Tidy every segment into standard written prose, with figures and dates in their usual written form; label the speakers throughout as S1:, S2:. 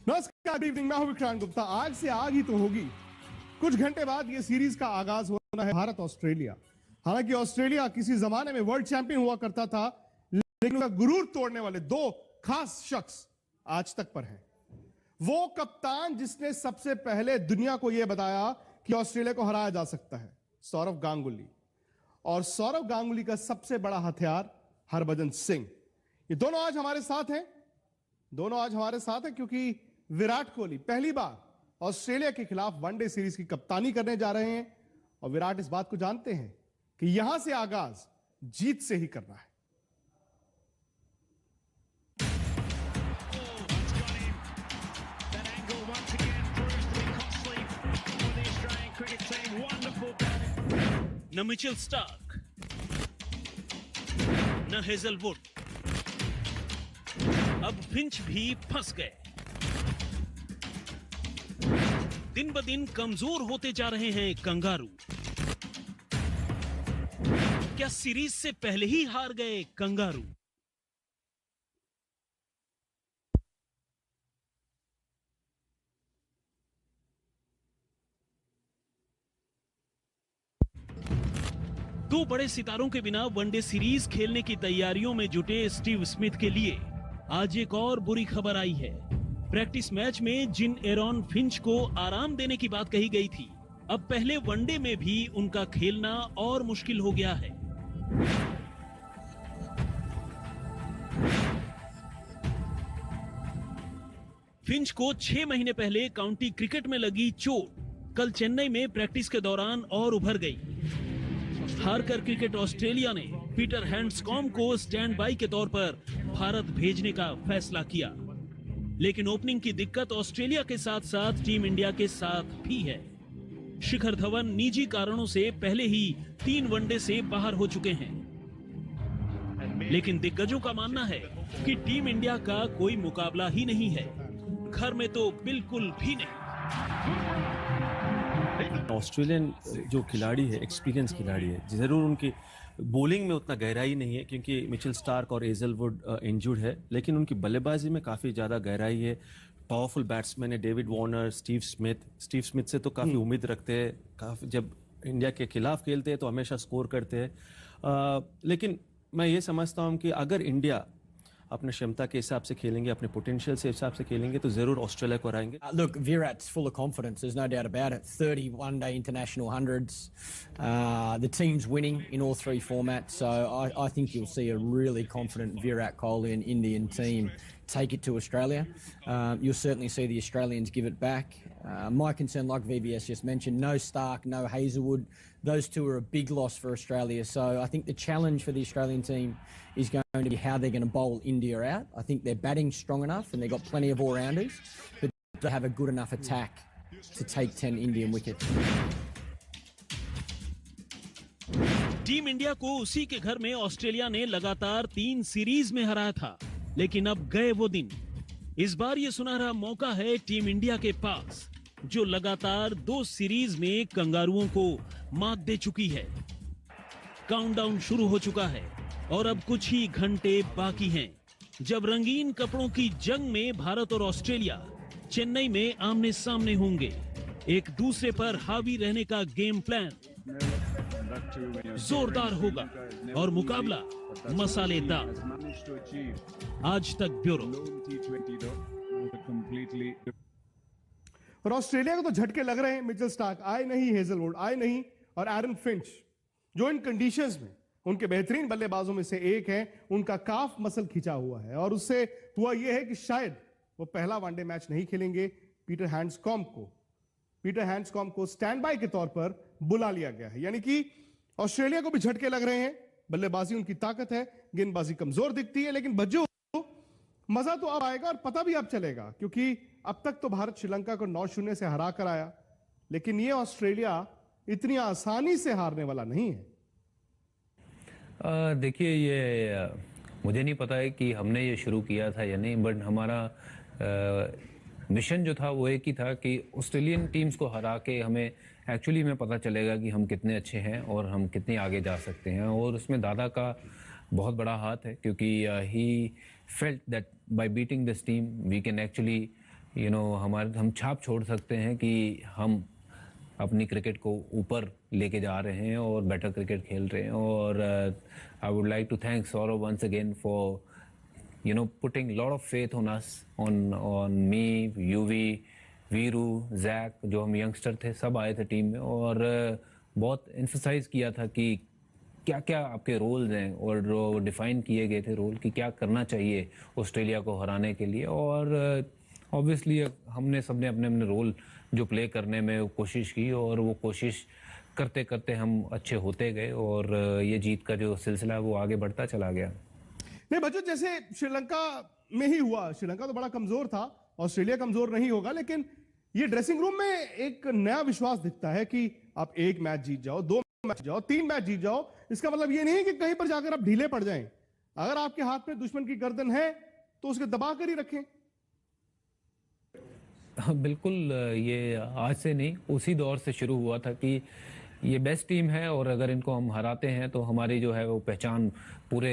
S1: नमस्कार, good evening. मैं हूं विक्रांत गुप्ता। आज से आग ही तो होगी। कुछ घंटे बाद ये सीरीज का आगाज होना है भारत ऑस्ट्रेलिया। हालांकि ऑस्ट्रेलिया किसी जमाने में वर्ल्ड चैंपियन हुआ करता था, लेकिन उसका गुरूर तोड़ने वाले दो खास शख्स आज तक पर हैं। वो कप्तान जिसने सबसे पहले दुनिया को यह बताया कि ऑस्ट्रेलिया को हराया जा सकता है, सौरव गांगुली। और सौरव गांगुली का सबसे बड़ा हथियार हरभजन सिंह। ये दोनों आज हमारे साथ हैं क्योंकि विराट कोहली पहली बार ऑस्ट्रेलिया के खिलाफ वनडे सीरीज की कप्तानी करने जा रहे हैं। और विराट इस बात को जानते हैं कि यहां से आगाज जीत से ही करना है।
S2: न मिचेल स्टार्क, न हेजलवुड, अब फिंच भी फंस गए। दिन ब दिन कमजोर होते जा रहे हैं कंगारू। क्या सीरीज से पहले ही हार गए कंगारू? दो बड़े सितारों के बिना वनडे सीरीज खेलने की तैयारियों में जुटे स्टीव स्मिथ के लिए आज एक और बुरी खबर आई है। प्रैक्टिस मैच में जिन एरॉन फिंच को आराम देने की बात कही गई थी, अब पहले वनडे में भी उनका खेलना और मुश्किल हो गया है। फिंच को 6 महीने पहले काउंटी क्रिकेट में लगी चोट कल चेन्नई में प्रैक्टिस के दौरान और उभर गई। हारकर क्रिकेट ऑस्ट्रेलिया ने पीटर हैंड्सकॉम्ब को स्टैंड बाई के तौर पर भारत भेजने का फैसला किया। लेकिन ओपनिंग की दिक्कत ऑस्ट्रेलिया के साथ साथ टीम इंडिया के साथ भी है। शिखर धवन निजी कारणों से पहले ही 3 वनडे से बाहर हो चुके हैं। लेकिन दिग्गजों का मानना है कि टीम इंडिया का कोई मुकाबला ही नहीं है, घर में तो बिल्कुल भी नहीं।
S3: ऑस्ट्रेलियन जो खिलाड़ी है, एक्सपीरियंस खिलाड़ी है, जरूर उनकी बॉलिंग में उतना गहराई नहीं है क्योंकि मिचेल स्टार्क और हेजलवुड इंजर्ड है, लेकिन उनकी बल्लेबाजी में काफ़ी ज़्यादा गहराई है। पावरफुल बैट्समैन है डेविड वार्नर, स्टीव स्मिथ से तो काफ़ी उम्मीद रखते हैं। काफ़ी जब इंडिया के खिलाफ खेलते हैं तो हमेशा स्कोर करते हैं। लेकिन मैं ये समझता हूँ कि अगर इंडिया अपने क्षमता के हिसाब से खेलेंगे, अपने पोटेंशियल से हिसाब से खेलेंगे तो जरूर ऑस्ट्रेलिया को हराएंगे।
S4: Look, Virat's full of confidence. There's no doubt about it. 31-day international hundreds. The team's winning in all 3 formats. So I think you'll see a really confident Virat Kohli and Indian team take it to Australia. You'll certainly see the Australians give it back. My concern, like VVS just mentioned, no Stark, no Hazlewood. Those two are a big loss for Australia. So I think the challenge for the Australian team is going to be how they're going to bowl India out. I think their batting's strong enough and they've got plenty of all-rounders, but they have a good enough attack to take 10 Indian wickets.
S2: Team India को उसी के घर में Australia ने लगातार 3 series में हराया था, लेकिन अब गए वो दिन। इस बार ये सुनहरा मौका है टीम इंडिया के पास, जो लगातार 2 सीरीज में कंगारुओं को मात दे चुकी है। काउंटडाउन शुरू हो चुका है और अब कुछ ही घंटे बाकी हैं, जब रंगीन कपड़ों की जंग में भारत और ऑस्ट्रेलिया चेन्नई में आमने सामने होंगे। एक दूसरे पर हावी रहने का गेम प्लान जोरदार होगा और मुकाबला मसालेदार। आज तक ब्यूरो।
S1: और ऑस्ट्रेलिया को तो झटके लग रहे हैं। मिचेल स्टार्क आए नहीं, हेजलवुड आए नहीं, और एरन फिंच जो इन कंडीशंस में उनके बेहतरीन बल्लेबाजों में से एक है, उनका काफ मसल खिंचा हुआ है। और उससे हुआ यह है कि शायद वो पहला वनडे मैच नहीं खेलेंगे। पीटर हैंड्सकॉम्ब को स्टैंड बाय के तौर पर बुला लिया गया है। यानी कि ऑस्ट्रेलिया को भी झटके लग रहे हैं। बल्लेबाजी उनकी ताकत है, गेंदबाजी कमजोर दिखती है, लेकिन बच्चों मजा तो अब आएगा और पता भी अब चलेगा, क्योंकि अब तक तो भारत श्रीलंका को 9-0 से हरा कर आया, लेकिन ये ऑस्ट्रेलिया इतनी आसानी से हारने वाला नहीं है।
S5: देखिए, ये मुझे नहीं पता है कि हमने ये शुरू किया था या नहीं, बट हमारा मिशन जो था वो एक ही था कि ऑस्ट्रेलियन टीम्स को हरा के हमें एक्चुअली में पता चलेगा कि हम कितने अच्छे हैं और हम कितने आगे जा सकते हैं। और उसमें दादा का बहुत बड़ा हाथ है, क्योंकि he felt that by beating this team we can actually हम छाप छोड़ सकते हैं कि हम अपनी क्रिकेट को ऊपर लेके जा रहे हैं और बेटर क्रिकेट खेल रहे हैं। और I would like to thank Saurav once again for putting lot of faith on us, on me, Yuvi, Viru, Zak, जो हम यंगस्टर थे सब आए थे टीम में और बहुत एम्फसाइज किया था कि क्या क्या आपके रोल्स हैं और जो डिफाइन किए गए थे रोल कि क्या करना चाहिए ऑस्ट्रेलिया को हराने के लिए। और ऑब्वियसली हमने सबने अपने अपने रोल जो प्ले करने में कोशिश की और वो कोशिश करते करते हम अच्छे होते गए और ये जीत का जो सिलसिला है वो आगे बढ़ता चला गया।
S1: नहीं बच्चों, जैसे श्रीलंका में ही हुआ, श्रीलंका तो बड़ा कमजोर था, ऑस्ट्रेलिया कमजोर नहीं होगा, लेकिन ये ड्रेसिंग रूम में एक नया विश्वास दिखता है कि आप एक मैच जीत जाओ, 2 मैच जीत जाओ, 3 मैच जीत जाओ, इसका मतलब ये नहीं है कि कहीं पर जाकर आप ढीले पड़ जाएं। अगर आपके हाथ में दुश्मन की गर्दन है तो उसके दबा कर ही रखें।
S5: बिल्कुल, ये आज से नहीं उसी दौर से शुरू हुआ था कि ये बेस्ट टीम है और अगर इनको हम हराते हैं तो हमारी जो है वो पहचान पूरे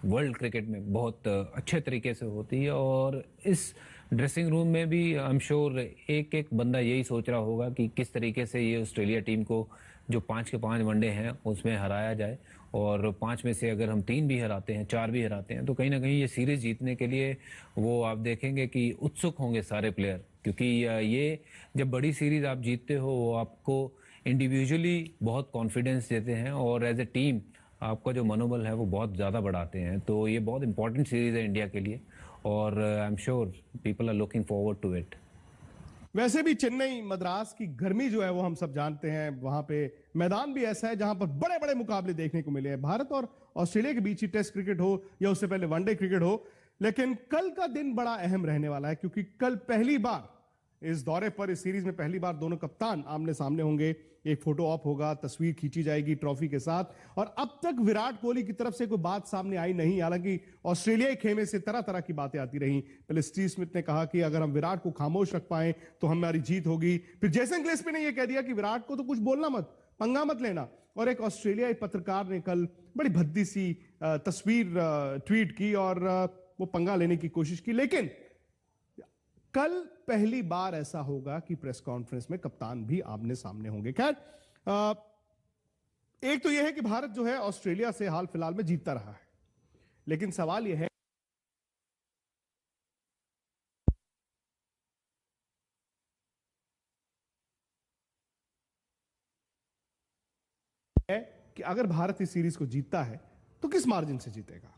S5: वर्ल्ड क्रिकेट में बहुत अच्छे तरीके से होती है। और इस ड्रेसिंग रूम में भी आई एम श्योर एक एक बंदा यही सोच रहा होगा कि किस तरीके से ये ऑस्ट्रेलिया टीम को जो 5 के 5 वनडे हैं उसमें हराया जाए और 5 में से अगर हम 3 भी हराते हैं, 4 भी हराते हैं तो कहीं ना कहीं ये सीरीज जीतने के लिए वो आप देखेंगे कि उत्सुक होंगे सारे प्लेयर, क्योंकि ये जब बड़ी सीरीज आप जीतते हो वो आपको इंडिविजुअली बहुत कॉन्फिडेंस देते हैं और एज ए टीम आपका जो मनोबल है वो बहुत ज़्यादा बढ़ाते हैं। तो ये बहुत इंपॉर्टेंट सीरीज है इंडिया के लिए और I am sure people are looking forward to it.
S1: वैसे भी चेन्नई मद्रास की गर्मी जो है वो हम सब जानते हैं, वहां पे मैदान भी ऐसा है जहां पर बड़े बड़े मुकाबले देखने को मिले हैं। भारत और ऑस्ट्रेलिया के बीच ही टेस्ट क्रिकेट हो या उससे पहले वनडे क्रिकेट हो, लेकिन कल का दिन बड़ा अहम रहने वाला है क्योंकि कल पहली बार इस दौरे पर, इस सीरीज में पहली बार दोनों कप्तान आमने सामने होंगे। एक फोटो ऑप होगा, तस्वीर खींची जाएगी ट्रॉफी के साथ। और अब तक विराट कोहली की तरफ से कोई बात सामने आई नहीं, हालांकि ऑस्ट्रेलियाई खेमे से तरह तरह की बातें आती रही। पहले स्टीव स्मिथ ने कहा कि अगर हम विराट को खामोश रख पाए तो हमारी जीत होगी। फिर जेसन गिलेस्पी ने यह कह दिया कि विराट को तो कुछ बोलना मत, पंगा मत लेना। और एक ऑस्ट्रेलियाई पत्रकार ने कल बड़ी भद्दी सी तस्वीर ट्वीट की और वो पंगा लेने की कोशिश की। लेकिन कल पहली बार ऐसा होगा कि प्रेस कॉन्फ्रेंस में कप्तान भी आमने सामने होंगे। खैर, एक तो यह है कि भारत जो है ऑस्ट्रेलिया से हाल फिलहाल में जीतता रहा है, लेकिन सवाल यह है कि अगर भारत इस सीरीज को जीतता है तो किस मार्जिन से जीतेगा।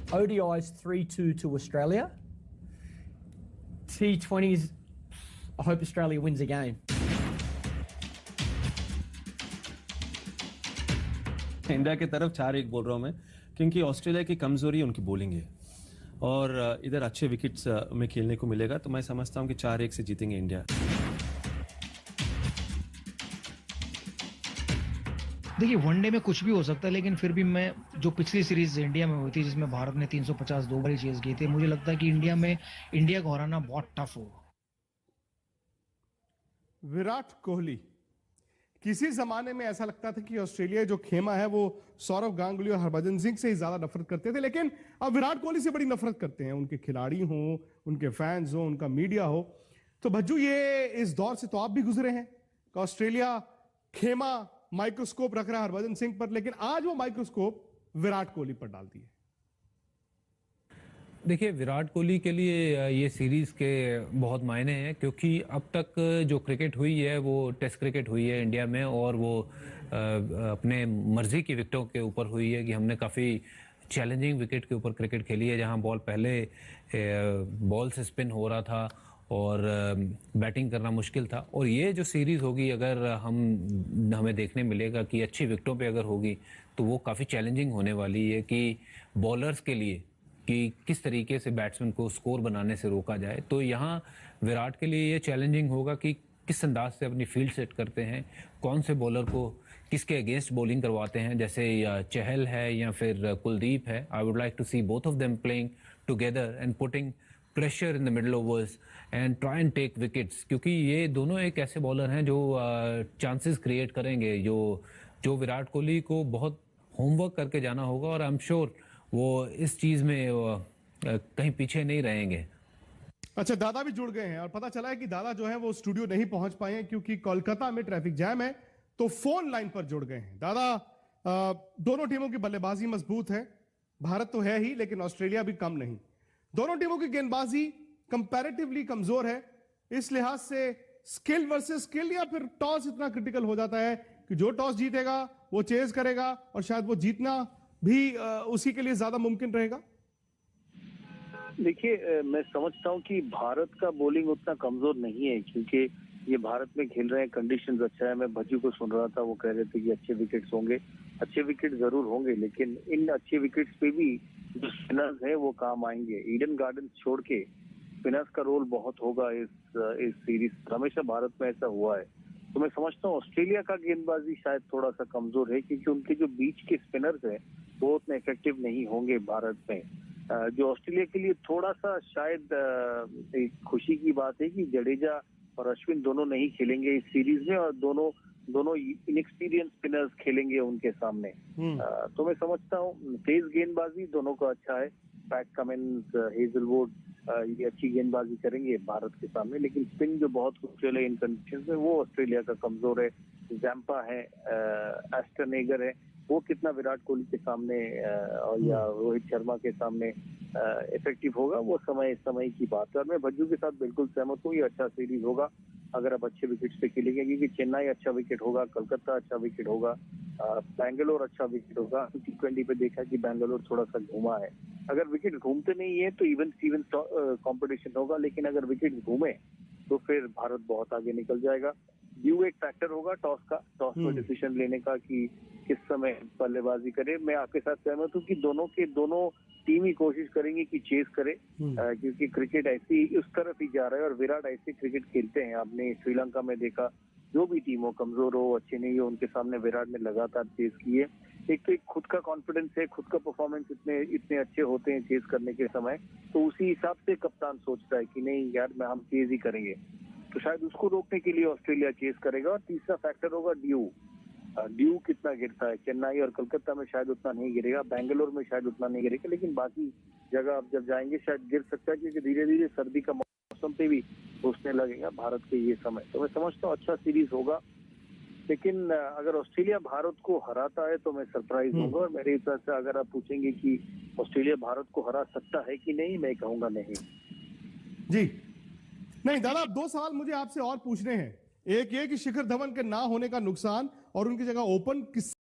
S4: ODIs 3-2 to Australia. T20s, I hope Australia wins a game.
S3: India की तरफ 4-1 बोल रहा हूं मैं, क्योंकि ऑस्ट्रेलिया की कमजोरी उनकी बॉलिंग है और इधर अच्छे विकेट्स में खेलने को मिलेगा, तो मैं समझता हूं कि 4-1 से जीतेंगे इंडिया।
S6: देखिए, वनडे में कुछ भी हो सकता है, लेकिन फिर भी मैं जो पिछली सीरीज इंडिया में हुई थी जिसमें भारत ने 350 2 बार चेज किए थे, मुझे लगता है कि इंडिया को हराना बहुत टफ होगा।
S1: विराट कोहली, किसी जमाने में ऐसा लगता था कि ऑस्ट्रेलिया जो खेमा है वो सौरव गांगुली और हरभजन सिंह से ही ज्यादा नफरत करते थे, लेकिन अब विराट कोहली से बड़ी नफरत करते हैं। उनके खिलाड़ी हो, उनके फैंस हो, उनका मीडिया हो। तो भज्जू, ये इस दौर से तो आप भी गुजरे हैं कि ऑस्ट्रेलिया खेमा माइक्रोस्कोप रख रहा है हरभजन सिंह पर, लेकिन आज वो माइक्रोस्कोप विराट कोहली पर डाल दिए।
S5: देखिए, विराट कोहली के लिए ये सीरीज के बहुत मायने हैं, क्योंकि अब तक जो क्रिकेट हुई है वो टेस्ट क्रिकेट हुई है इंडिया में और वो अपने मर्जी की विकेटों के ऊपर हुई है कि हमने काफ़ी चैलेंजिंग विकेट के ऊपर क्रिकेट खेली है, जहां बॉल पहले बॉल से स्पिन हो रहा था और बैटिंग करना मुश्किल था। और ये जो सीरीज़ होगी, अगर हमें देखने मिलेगा कि अच्छी विकेटों पे अगर होगी तो वो काफ़ी चैलेंजिंग होने वाली है कि बॉलर्स के लिए कि किस तरीके से बैट्समैन को स्कोर बनाने से रोका जाए। तो यहाँ विराट के लिए ये चैलेंजिंग होगा कि किस अंदाज से अपनी फील्ड सेट करते हैं, कौन से बॉलर को किसके अगेंस्ट बॉलिंग करवाते हैं, जैसे चहल है या फिर कुलदीप है। I would like to see both of them playing together and putting pressure in the middle overs and try and take wickets, क्योंकि ये दोनों एक ऐसे बॉलर हैं जो चांसेस क्रिएट करेंगे, जो विराट कोहली को बहुत होमवर्क करके जाना होगा, और आई एम श्योर वो इस चीज में कहीं पीछे नहीं रहेंगे।
S1: अच्छा, दादा भी जुड़ गए हैं और पता चला है कि दादा जो है वो स्टूडियो नहीं पहुंच पाए हैं क्योंकि कोलकाता में ट्रैफिक जैम है, तो फोन लाइन पर जुड़ गए हैं। दादा, दोनों टीमों की बल्लेबाजी मजबूत है, भारत तो है ही लेकिन ऑस्ट्रेलिया भी कम नहीं। दोनों टीमों की गेंदबाजी कंपैरेटिवली कमजोर है, इस लिहाज से स्किल वर्सेस स्किल, या फिर टॉस इतना क्रिटिकल हो जाता है कि जो टॉस जीतेगा वो चेज करेगा और शायद वो जीतना भी उसी के लिए ज्यादा मुमकिन रहेगा?
S7: देखिए, मैं समझता हूं कि भारत का बॉलिंग उतना कमजोर नहीं है, क्योंकि ये भारत में खेल रहे हैं, कंडीशंस अच्छा है। मैं भज्जू को सुन रहा था, वो कह रहे थे कि अच्छे विकेट्स होंगे। अच्छे विकेट जरूर होंगे, लेकिन इन अच्छे विकेट्स पे भी जो स्पिनर्स हैं वो काम आएंगे। ईडन गार्डन छोड़ के स्पिनर्स का रोल बहुत होगा इस सीरीज। हमेशा भारत में ऐसा हुआ है। तो मैं समझता हूँ ऑस्ट्रेलिया का गेंदबाजी शायद थोड़ा सा कमजोर है, क्योंकि उनके जो बीच के स्पिनर्स हैं वो उतने इफेक्टिव नहीं होंगे भारत में। जो ऑस्ट्रेलिया के लिए थोड़ा सा शायद एक खुशी की बात है कि जडेजा और अश्विन दोनों नहीं खेलेंगे इस सीरीज में, और दोनों इनएक्सपीरियंस स्पिनर्स खेलेंगे उनके सामने। तो मैं समझता हूँ तेज गेंदबाजी दोनों का अच्छा है। पैट कमिंस, हेजलवुड ये अच्छी गेंदबाजी करेंगे भारत के सामने, लेकिन स्पिन जो बहुत कुशल है इन कंडीशंस में वो ऑस्ट्रेलिया का कमजोर है। जैम्पा है, एस्टन एगर है, वो कितना विराट कोहली के सामने और या रोहित शर्मा के सामने इफेक्टिव होगा, वो समय की बात है। और मैं भज्जू के साथ बिल्कुल सहमत हूँ, ये अच्छा सीरीज होगा अगर आप अच्छे विकेट्स पे खेलेंगे, क्योंकि चेन्नई अच्छा विकेट होगा, कलकत्ता अच्छा विकेट होगा, बैंगलोर अच्छा विकेट होगा। T20 पे देखा कि बैंगलोर थोड़ा सा घूमा है। अगर विकेट घूमते नहीं है तो इवन स्टीवन कॉम्पिटिशन होगा, लेकिन अगर विकेट घूमे तो फिर भारत बहुत आगे निकल जाएगा। ड्यू एक फैक्टर होगा टॉस में डिसीजन लेने का कि किस समय बल्लेबाजी करे। मैं आपके साथ सहमत हूँ कि दोनों टीम ही कोशिश करेंगे कि चेस करे, क्योंकि क्रिकेट ऐसी उस तरफ ही जा रहा है और विराट ऐसे क्रिकेट खेलते हैं। आपने श्रीलंका में देखा, जो भी टीम हो, कमजोर हो, अच्छे नहीं हो, उनके सामने विराट ने लगातार चेस किए। एक तो एक खुद का कॉन्फिडेंस है, खुद का परफॉर्मेंस इतने अच्छे होते हैं चेस करने के समय, तो उसी हिसाब से कप्तान सोचता है कि नहीं यार हम चेस ही करेंगे, तो शायद उसको रोकने के लिए ऑस्ट्रेलिया चेस करेगा। और तीसरा फैक्टर होगा ड्यू कितना गिरता है। चेन्नई और कलकत्ता में शायद उतना नहीं गिरेगा, बैंगलोर में शायद उतना नहीं गिरेगा, लेकिन बाकी जगह आप जब जाएंगे शायद गिर सकता है, क्योंकि धीरे धीरे सर्दी का मौसम पे भी सोचने लगेगा भारत के ये समय। तो मैं समझता हूँ अच्छा सीरीज होगा, लेकिन अगर ऑस्ट्रेलिया भारत को हराता है तो मैं सरप्राइज होऊंगा। और मेरे हिसाब से अगर आप पूछेंगे कि ऑस्ट्रेलिया भारत को हरा सकता है कि नहीं, मैं कहूंगा नहीं।
S1: जी नहीं दादा, 2 सवाल मुझे आपसे और पूछने हैं। एक ये कि शिखर धवन के ना होने का नुकसान और उनकी जगह ओपन किस